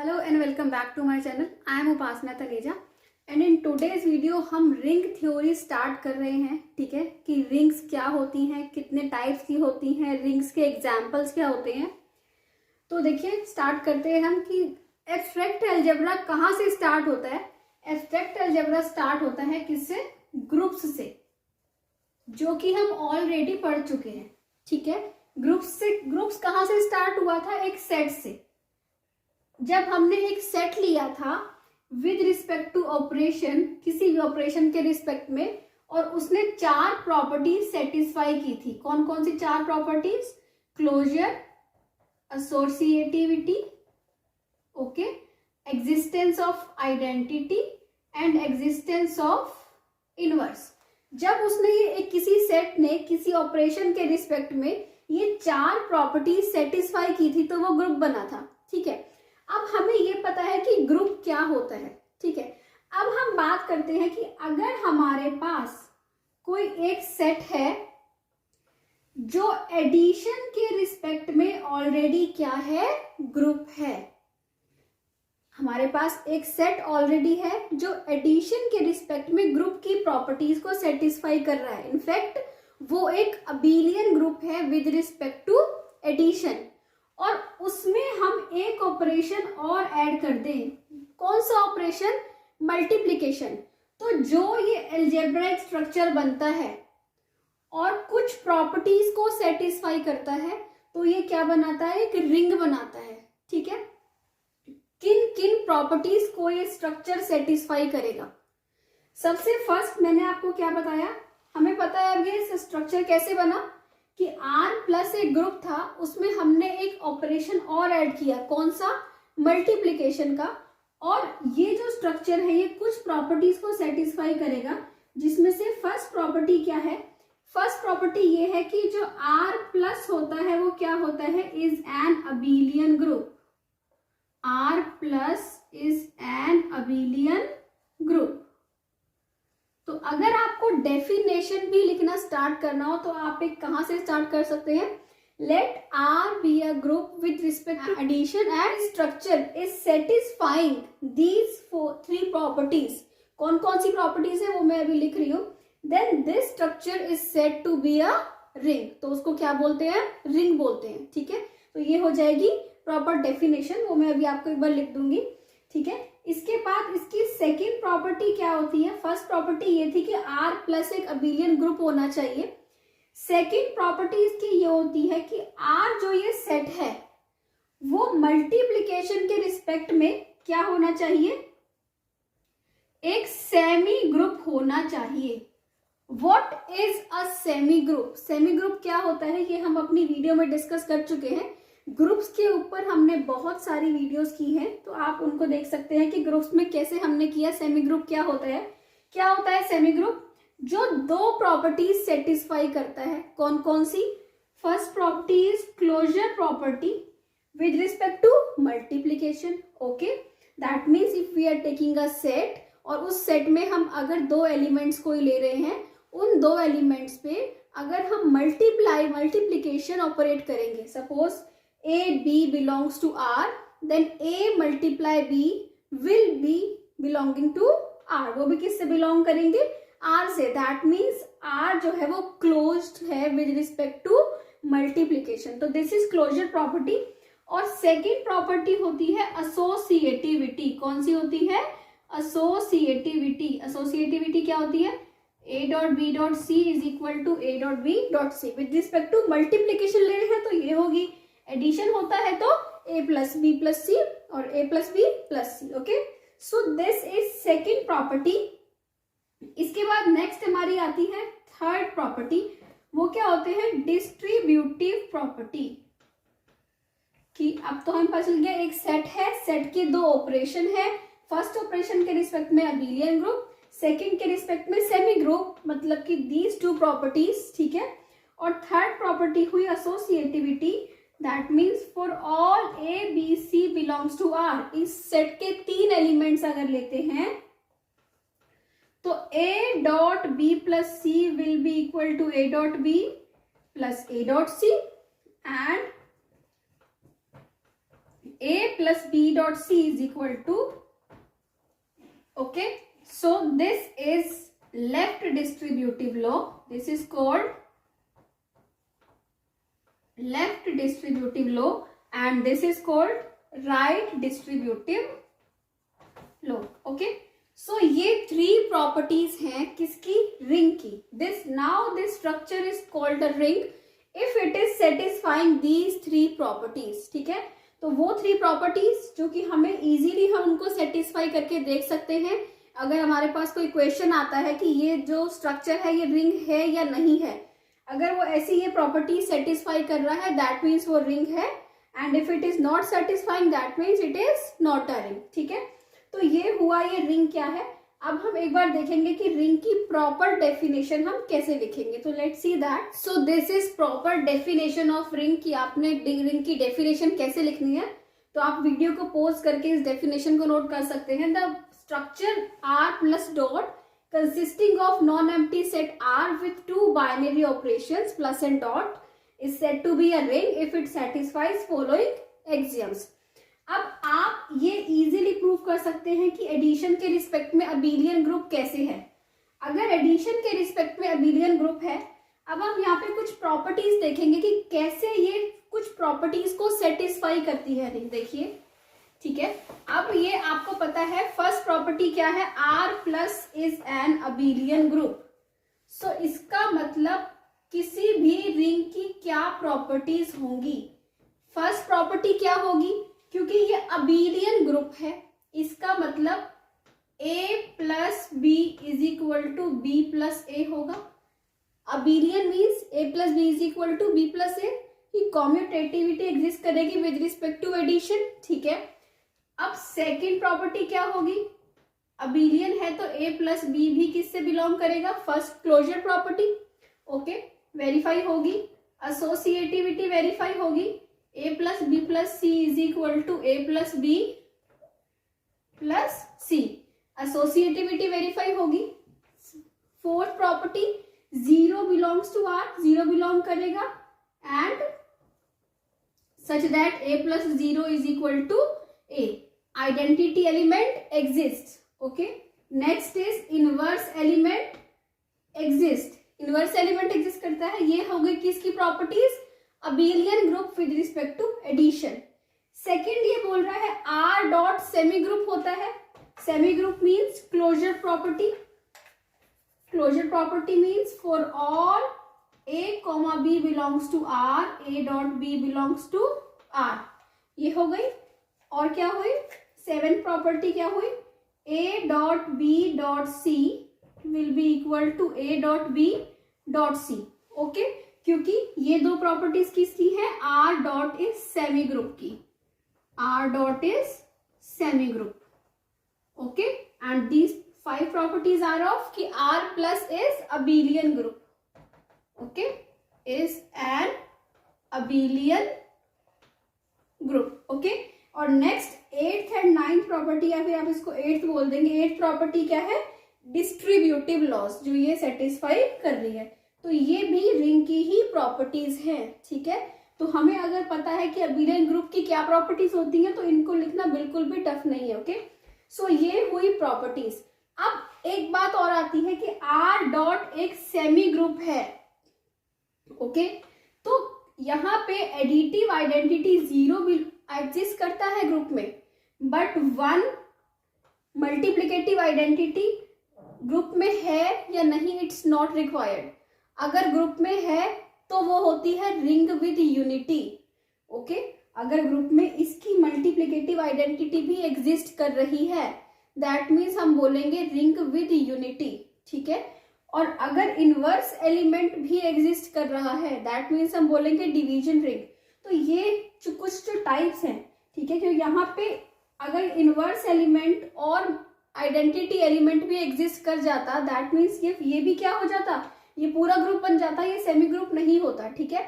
Hello and welcome back to my channel. I am Upasana Taneja and in today's video हम ring theory start कर रहे हैं। ठीक है कि रिंग्स क्या होती हैं, कितने टाइप्स की होती हैं, रिंग्स के एग्जांपल्स क्या होते हैं। तो देखिए स्टार्ट करते हैं हम कि एब्स्ट्रैक्ट अलजेब्रा कहाँ से स्टार्ट होता है। एब्स्ट्रैक्ट अलजेब्रा स्टार्ट होता है किससे? ग्रुप्स से, जो कि हम ऑलरेडी पढ़ चुके हैं। ठीक है, ग्रुप्स कहाँ से स्टार्ट हुआ था? एक सेट से। जब हमने एक सेट लिया था विद रिस्पेक्ट टू ऑपरेशन, किसी भी ऑपरेशन के रिस्पेक्ट में, और उसने 4 प्रॉपर्टीज सेटिस्फाई की थी। कौन कौन सी 4 properties? Closure, associativity, okay, existence of identity and existence of inverse. जब उसने ये किसी सेट ने किसी ऑपरेशन के रिस्पेक्ट में ये 4 प्रॉपर्टीज सेटिस्फाई की थी तो वो ग्रुप बना था। ठीक है, अब हमें ये पता है कि ग्रुप क्या होता है। ठीक है, अब हम बात करते हैं कि अगर हमारे पास कोई एक सेट है जो एडिशन के रिस्पेक्ट में ऑलरेडी क्या है? ग्रुप है। हमारे पास एक सेट ऑलरेडी है जो एडिशन के रिस्पेक्ट में ग्रुप की प्रॉपर्टीज को सेटिस्फाई कर रहा है। इनफैक्ट वो एक अबेलियन ग्रुप है विद रिस्पेक्ट टू एडिशन, और उसमें हम एक ऑपरेशन और ऐड कर दें। कौन सा ऑपरेशन? मल्टीप्लिकेशन। तो जो ये अलजेब्राइक स्ट्रक्चर बनता है और कुछ प्रॉपर्टीज को सेटिस्फाई करता है तो ये क्या बनाता है? एक रिंग बनाता है। ठीक है, किन किन प्रॉपर्टीज को ये स्ट्रक्चर सेटिस्फाई करेगा? सबसे फर्स्ट मैंने आपको क्या बताया, हमें पता है अब ये स्ट्रक्चर कैसे बना कि R प्लस एक ग्रुप था, उसमें हमने एक ऑपरेशन और ऐड किया। कौन सा? मल्टीप्लिकेशन का। और ये जो स्ट्रक्चर है ये कुछ प्रॉपर्टीज को सेटिस्फाई करेगा, जिसमें से फर्स्ट प्रॉपर्टी क्या है? फर्स्ट प्रॉपर्टी ये है कि जो R प्लस होता है वो क्या होता है? Is an abelian group. R plus is an abelian group. तो अगर आपको डेफिनेशन भी लिखना स्टार्ट करना हो तो आप एक कहां से स्टार्ट कर सकते हैं? Let R be a group with respect to addition and structure is satisfying these 3 properties. कौन कौन सी प्रॉपर्टीज है वो मैं अभी लिख रही हूं। Then this structure is said to be a ring. तो उसको क्या बोलते हैं? रिंग बोलते हैं। ठीक है, तो ये हो जाएगी प्रॉपर डेफिनेशन, वो मैं अभी आपको एक बार लिख दूंगी। ठीक है, इसके बाद इसकी सेकेंड प्रॉपर्टी क्या होती है? फर्स्ट प्रॉपर्टी ये थी कि R प्लस एक अबेलियन ग्रुप होना चाहिए। सेकेंड प्रॉपर्टी इसकी ये होती है कि R जो ये सेट है वो मल्टीप्लिकेशन के रिस्पेक्ट में क्या होना चाहिए? एक सेमी ग्रुप होना चाहिए। What is a semi group? Semi group क्या होता है ये हम अपनी वीडियो में डिस्कस कर चुके हैं। ग्रुप्स के ऊपर हमने बहुत सारी वीडियोस की हैं, तो आप उनको देख सकते हैं कि ग्रुप्स में कैसे हमने किया। सेमी ग्रुप क्या होता है? क्या होता है सेमी ग्रुप? जो 2 प्रॉपर्टीज सेटिस्फाई करता है। कौन कौन सी? First property is closure property with respect to multiplication. Okay, that means if we are taking a set और उस सेट में हम अगर 2 एलिमेंट्स कोई ले रहे हैं, उन 2 एलिमेंट्स पे अगर हम मल्टीप्लिकेशन ऑपरेट करेंगे, suppose A B belongs to R, then A multiply B will be belonging to R। वो भी किससे बिलोंग करेंगे? R से। That means R जो है वो closed है with respect to multiplication। तो this is closure property। और second property होती है associativity। कौन सी होती है? associativity। associativity क्या होती है? A dot B dot C is equal to A dot B dot C। with respect to multiplication ले रहे हैं तो ये होगी, एडिशन होता है तो A plus B plus C और A plus B plus C. Okay, so this is second property. इसके बाद नेक्स्ट हमारी आती है थर्ड प्रॉपर्टी। वो क्या होते हैं? Distributive property. कि अब तो हम पता चल गया एक सेट है, सेट के 2 ऑपरेशन है। फर्स्ट ऑपरेशन के रिस्पेक्ट में अबेलियन ग्रुप, सेकेंड के रिस्पेक्ट में सेमी ग्रुप, मतलब कि दीज 2 प्रॉपर्टीज। ठीक है, और थर्ड प्रॉपर्टी हुई associativity. That means for all A, B, C belongs to R। इस सेट के 3 एलिमेंट्स अगर लेते हैं तो A dot B plus C will be equal to A dot B plus A dot C, and A plus B dot C is equal to, okay, so this is left distributive law. This is called left distributive law and this is called right distributive law. Okay, so ये three properties हैं किसकी, ring की. This structure is called a ring if it is satisfying these three properties. ठीक है, तो वो three properties जो कि हमें इजीली हम उनको सेटिस्फाई करके देख सकते हैं. अगर हमारे पास कोई क्वेश्चन आता है कि ये जो स्ट्रक्चर है ये रिंग है या नहीं है, अगर वो ऐसी ये प्रॉपर्टी सेटिस्फाई कर रहा है दैट मीन्स वो रिंग है, and if it is not satisfying that means it is not a ring. ठीक है, तो ये हुआ ये रिंग क्या है. अब हम एक बार देखेंगे कि रिंग की प्रॉपर डेफिनेशन हम कैसे लिखेंगे. तो let's see that. So this is proper definition of ring की आपने रिंग की डेफिनेशन कैसे लिखनी है. तो आप वीडियो को पॉज करके इस डेफिनेशन को नोट कर सकते हैं. The structure R plus dot consisting of non-empty set R with two binary operations plus and dot is said to be a ring if it satisfies following axioms. अब आप ये easily prove कर सकते हैं कि एडिशन के respect में abelian group कैसे है. अगर एडिशन के रिस्पेक्ट में अबेलियन ग्रुप है, अब हम यहाँ पे कुछ प्रॉपर्टीज देखेंगे कि कैसे ये कुछ प्रॉपर्टीज को सेटिस्फाई करती है रिंग. देखिए, ठीक है, अब ये आपको पता है फर्स्ट प्रॉपर्टी क्या है, R plus is an abelian group. So इसका मतलब किसी भी रिंग की क्या प्रॉपर्टीज होंगी. फर्स्ट प्रॉपर्टी क्या होगी, क्योंकि ये अबेलियन ग्रुप है, इसका मतलब A plus B is equal to B plus A होगा. Abelian means A plus B is equal to B plus A. कि कॉम्यूटेटिविटी एग्जिस्ट करेगी विद रिस्पेक्ट टू एडिशन. ठीक है, अब सेकेंड प्रॉपर्टी क्या होगी, अबेलियन है तो A प्लस बी भी किससे बिलोंग करेगा, first closure property. Okay, verify होगी. एसोसिएटिविटी वेरीफाई होगी. A plus B plus C is equal to A plus B plus C. Associativity verify होगी. Fourth property, zero belongs to R, zero belong करेगा and such that A plus zero is equal to A. Identity element exist. Okay, next is inverse element exist. Inverse element exist करता है. ये हो गई किसकी properties, abelian group with respect to addition. Second ये बोल रहा है R डॉट सेमी ग्रुप होता है. Semi group means closure property. Closure property means for all A comma B belongs to R, A dot B belongs to R. ये हो गई. और क्या हुई, सेवेंथ प्रॉपर्टी क्या हुई, A dot B dot C will be equal to A dot B dot C. Okay, क्योंकि ये दो प्रॉपर्टीज किसकी है, R dot is semi group की. R dot is semi group. Okay, and these 5 properties are of कि R plus is abelian group. Okay, is an abelian group. Okay, और next eighth and ninth property, या फिर आप इसको eighth बोल देंगे. Eighth property क्या है, डिस्ट्रीब्यूटिव लॉस, जो ये सेटिस्फाई कर रही है. तो ये भी रिंग की ही प्रॉपर्टीज हैं. ठीक है, तो हमें अगर पता है कि अबेलियन ग्रुप की क्या प्रॉपर्टीज होती हैं तो इनको लिखना बिल्कुल भी टफ नहीं है. ओके, सो ये हुई प्रॉपर्टीज. अब एक बात और आती है कि R डॉट एक सेमी ग्रुप है. ओके, तो यहाँ पे एडिटिव आइडेंटिटी जीरो भी एग्जिस्ट करता है ग्रुप में, but one multiplicative identity group में है या नहीं, इट्स नॉट रिक्वायर्ड. अगर ग्रुप में है तो वो होती है रिंग विद यूनिटी. ओके, अगर ग्रुप में इसकी मल्टीप्लिकेटिव आइडेंटिटी भी एग्जिस्ट कर रही है दैट मीन्स हम बोलेंगे रिंग विद यूनिटी. ठीक है, और अगर इनवर्स एलिमेंट भी एग्जिस्ट कर रहा है दैट मीन्स हम बोलेंगे डिवीजन रिंग. तो ये कुछ जो टाइप्स हैं. ठीक है, क्योंकि यहाँ पे अगर इनवर्स एलिमेंट और आइडेंटिटी एलिमेंट भी एग्जिस्ट कर जाता दैट मीन्स ये भी क्या हो जाता, ये पूरा ग्रुप बन जाता, ये सेमी ग्रुप नहीं होता. ठीक है,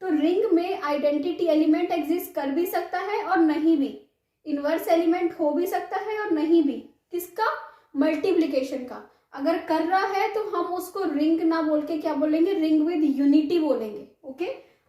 तो रिंग में आइडेंटिटी एलिमेंट एग्जिस्ट कर भी सकता है और नहीं भी, इनवर्स एलिमेंट हो भी सकता है और नहीं भी. किसका, मल्टीप्लिकेशन का. अगर कर रहा है तो हम उसको रिंग ना बोल के क्या बोलेंगे, रिंग विद यूनिटी बोलेंगे. Okay,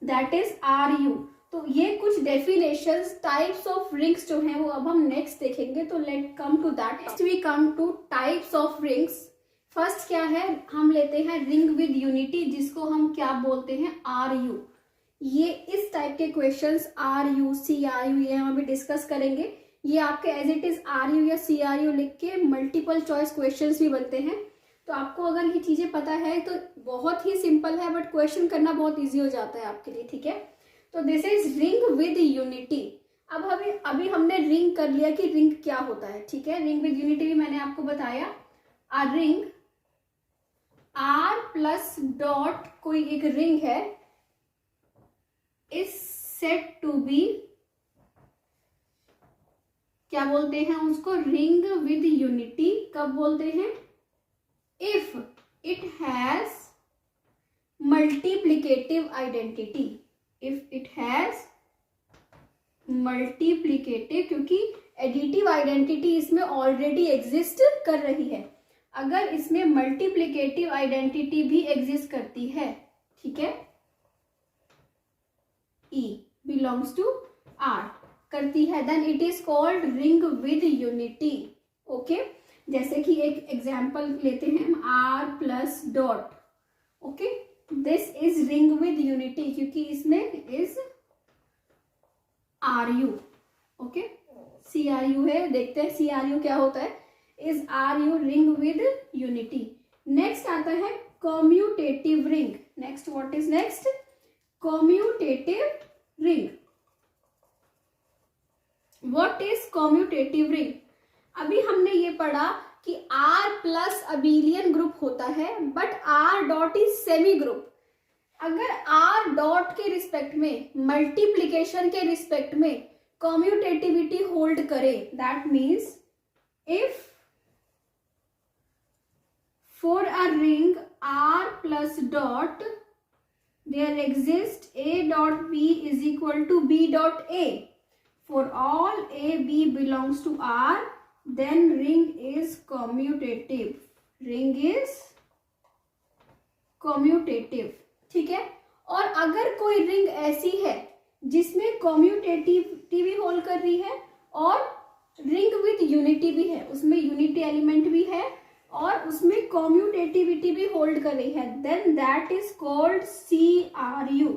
that is RU. तो ये कुछ डेफिनेशंस टाइप्स ऑफ रिंग्स जो हैं वो अब हम नेक्स्ट देखेंगे। तो let come to that. Next we come to types of rings. First क्या है, हम लेते हैं रिंग विद यूनिटी, जिसको हम क्या बोलते हैं, आर यू। ये इस टाइप के questions R U, C R U, ये हम अभी डिस्कस करेंगे। ये आपके as it is R U या सी आर यू लिख के मल्टीपल चॉइस क्वेश्चंस भी बनते हैं। तो आपको अगर ये चीजें पता है तो बहुत ही सिंपल है, बट क्वेश्चन करना बहुत ईजी हो जाता है आपके लिए, ठीक है। तो this is ring with unity. अब अभी हमने रिंग कर लिया कि रिंग क्या होता है, ठीक है। रिंग विद यूनिटी भी मैंने आपको बताया। आ रिंग आर प्लस डॉट, कोई एक रिंग है, इज सेड टू बी, क्या बोलते हैं उसको, रिंग विद यूनिटी। कब बोलते हैं, if it has multiplicative identity. If it has multiplicative, क्योंकि एडिटिव आइडेंटिटी इसमें ऑलरेडी एग्जिस्ट कर रही है। अगर इसमें मल्टीप्लिकेटिव आइडेंटिटी भी एग्जिस्ट करती है, ठीक है, E बिलोंग्स टू R करती है, then it is called ring with unity. Okay, जैसे कि एक एग्जाम्पल लेते हैं हम, R plus dot. Okay, this is ring with unity क्योंकि इसमें is R U. Okay, C R U है, देखते हैं सी आर यू क्या होता है। Is R U ring with unity. Next आता है commutative ring. Next what is next, commutative ring. What is commutative ring? अभी हमने ये पढ़ा कि R प्लस अबिलियन ग्रुप होता है, but R dot is semi group. अगर R डॉट के रिस्पेक्ट में, मल्टीप्लीकेशन के रिस्पेक्ट में कॉम्यूटेटिविटी होल्ड करे, that means if for a ring R plus dot there exists A dot B is equal to B dot A. For all A, B belongs to R, then ring is commutative. Ring is commutative. ठीक है। और अगर कोई ring ऐसी है जिसमें कॉम्यूटेटिविटी भी hold कर रही है और रिंग विद यूनिटी भी है, उसमें यूनिटी एलिमेंट भी है और उसमें कॉम्यूटेटिविटी भी होल्ड कर रही है, then that is called CRU।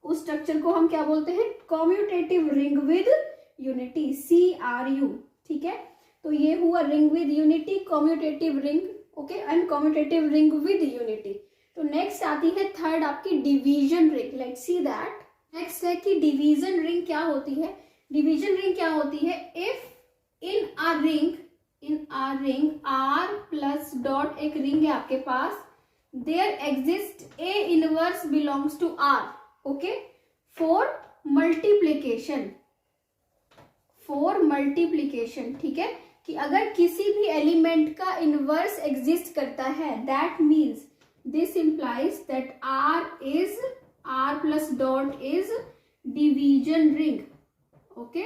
उस स्ट्रक्चर को हम क्या बोलते हैं, commutative ring with unity, CRU। ठीक है, तो ये हुआ ring with unity, commutative ring, okay, and commutative ring with unity. तो नेक्स्ट आती है थर्ड आपकी division ring. Let's see that. Next है कि डिवीजन रिंग क्या होती है। डिवीजन रिंग क्या होती है, if in a ring R plus dot, एक रिंग है आपके पास, there exist A inverse belongs to R, okay, for multiplication, ठीक है, कि अगर किसी भी एलिमेंट का इनवर्स एग्जिस्ट करता है, that means this implies that R plus dot is division ring. Okay,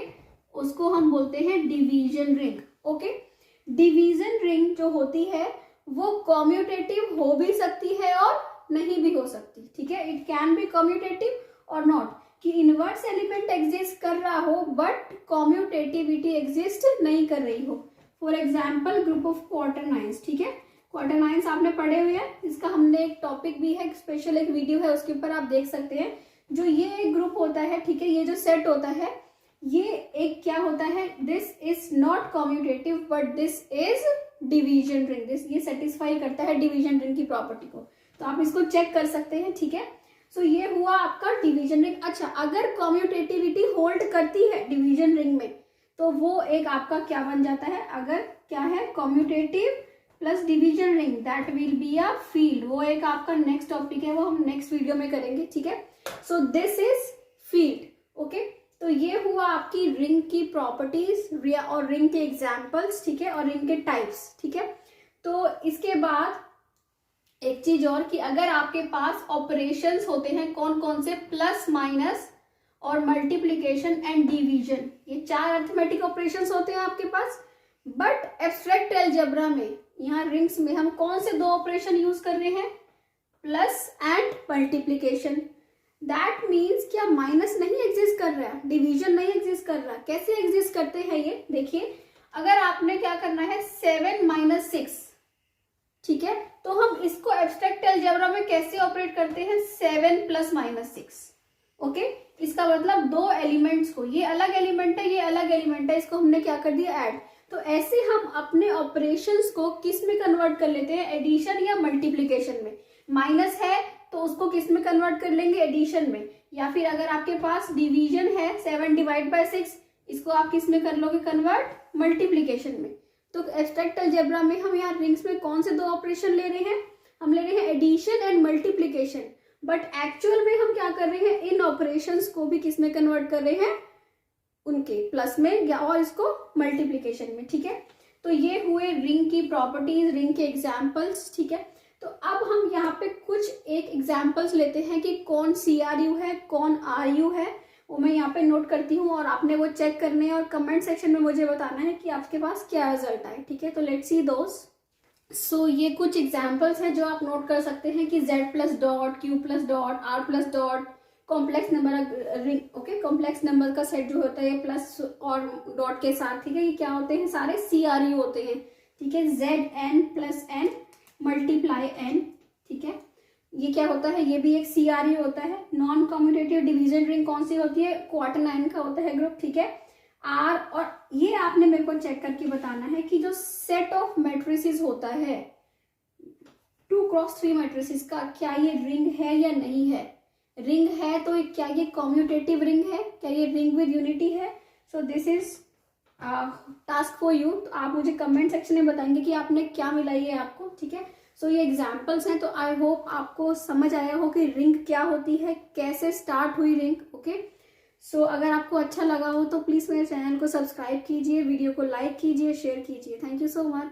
उसको हम बोलते हैं division ring. Okay, division ring जो होती है वो कॉम्यूटेटिव हो भी सकती है और नहीं भी हो सकती, ठीक है। इट कैन बी कॉम्यूटेटिव और नॉट, कि इनवर्स एलिमेंट एग्जिस्ट कर रहा हो बट कॉम्यूटेटिविटी एग्जिस्ट नहीं कर रही हो। फॉर एग्जाम्पल ग्रुप ऑफ क्वार्टरनाइंस, ठीक है, क्वार्टरनाइंस आपने पढ़े हुए हैं, इसका हमने एक टॉपिक भी है, स्पेशल एक वीडियो है, उसके ऊपर आप देख सकते हैं। जो ये ग्रुप होता है, ठीक है, ये जो सेट होता है, ये एक क्या होता है, this is not commutative but this is division ring. This ये सेटिस्फाई करता है डिवीजन रिंग की प्रॉपर्टी को, तो आप इसको चेक कर सकते हैं, ठीक है। सो ये हुआ आपका डिवीजन रिंग। अच्छा, अगर कॉम्यूटेटिविटी होल्ड करती है डिवीजन रिंग में, तो वो एक आपका क्या बन जाता है, अगर क्या है, commutative plus division ring, that will be a field. वो एक आपका नेक्स्ट टॉपिक है, वो हम नेक्स्ट वीडियो में करेंगे, ठीक है। सो दिस इज फील्ड। ओके, तो ये हुआ आपकी रिंग की प्रॉपर्टीज और रिंग के एग्जाम्पल्स, ठीक है, और रिंग के टाइप्स, ठीक है। तो इसके बाद एक चीज और, कि अगर आपके पास ऑपरेशंस होते हैं कौन कौन से, प्लस माइनस और मल्टीप्लीकेशन एंड डिवीजन, ये 4 अरिथमेटिक ऑपरेशंस होते हैं आपके पास। बट एब्स्ट्रैक्ट अलजेब्रा में, यहाँ रिंग्स में हम कौन से 2 ऑपरेशन यूज कर रहे हैं, plus and multiplication. That means क्या माइनस नहीं एग्जिस्ट कर रहा है, डिवीजन नहीं एग्जिस्ट कर रहा। कैसे एग्जिस्ट करते हैं ये देखिए, अगर आपने क्या करना है 7 - 6, ठीक है, तो हम इसको एब्स्ट्रैक्ट अलजेब्रा में कैसे ऑपरेट करते हैं 7 + -6। ओके, इसका मतलब दो एलिमेंट्स को, ये अलग एलिमेंट है ये अलग एलिमेंट है, इसको हमने क्या कर दिया ऐड। तो ऐसे हम अपने ऑपरेशंस को किस में कन्वर्ट कर लेते हैं, एडिशन या मल्टीप्लीकेशन में। माइनस है तो उसको किस में कन्वर्ट कर लेंगे, एडिशन में। या फिर अगर आपके पास डिवीजन है 7/6, इसको आप किस में कर लोगे कन्वर्ट, मल्टीप्लीकेशन में। तो एब्स्ट्रैक्ट अलजेब्रा में हम यहाँ रिंग्स में कौन से दो ऑपरेशन ले रहे हैं, हम ले रहे हैं addition and multiplication. But actual में हम क्या कर रहे हैं, इन ऑपरेशंस को भी किस में कन्वर्ट कर रहे हैं, उनके प्लस में या और इसको मल्टीप्लीकेशन में। ठीक है, तो ये हुए रिंग की प्रॉपर्टीज, रिंग के एग्जाम्पल्स। ठीक है, तो अब हम यहाँ पे कुछ एक एग्जाम्पल्स लेते हैं कि कौन CRU है कौन RU है, वो मैं यहाँ पे नोट करती हूँ और आपने वो चेक करने हैं और कमेंट सेक्शन में मुझे बताना है कि आपके पास क्या रिजल्ट आए। ठीक है, तो लेट्स सी दोस। सो ये कुछ एग्जाम्पल्स हैं जो आप नोट कर सकते हैं कि Z+डॉट, Q+डॉट, R+डॉट, complex number ring. Okay, complex number का सेट जो होता है प्लस और डॉट के साथ, ठीक है, ये क्या होते हैं, सारे CRU होते हैं। ठीक है, ZN + N मल्टीप्लाई N। ठीक है, ये क्या होता है, ये भी एक CRU होता है। नॉन कम्यूटेटिव डिवीजन रिंग कौन सी होती है, क्वार्टर का होता है ग्रुप। ठीक है, R, और ये आपने मेरे को चेक करके बताना है कि जो सेट ऑफ मैट्रिसेस होता है 2x3 मैट्रिसेस का, क्या ये रिंग है या नहीं है। रिंग है तो क्या ये कम्यूटेटिव रिंग है, क्या ये रिंग विद यूनिटी है। सो this is task for you. तो आप मुझे कमेंट सेक्शन में बताएंगे कि आपने क्या मिला ये आपको। ठीक है, सो ये एग्जाम्पल्स हैं, तो आई होप आपको समझ आया हो कि रिंग क्या होती है, कैसे स्टार्ट हुई रिंग। ओके, सो अगर आपको अच्छा लगा हो तो प्लीज़ मेरे चैनल को सब्सक्राइब कीजिए, वीडियो को लाइक कीजिए, शेयर कीजिए। Thank you so much.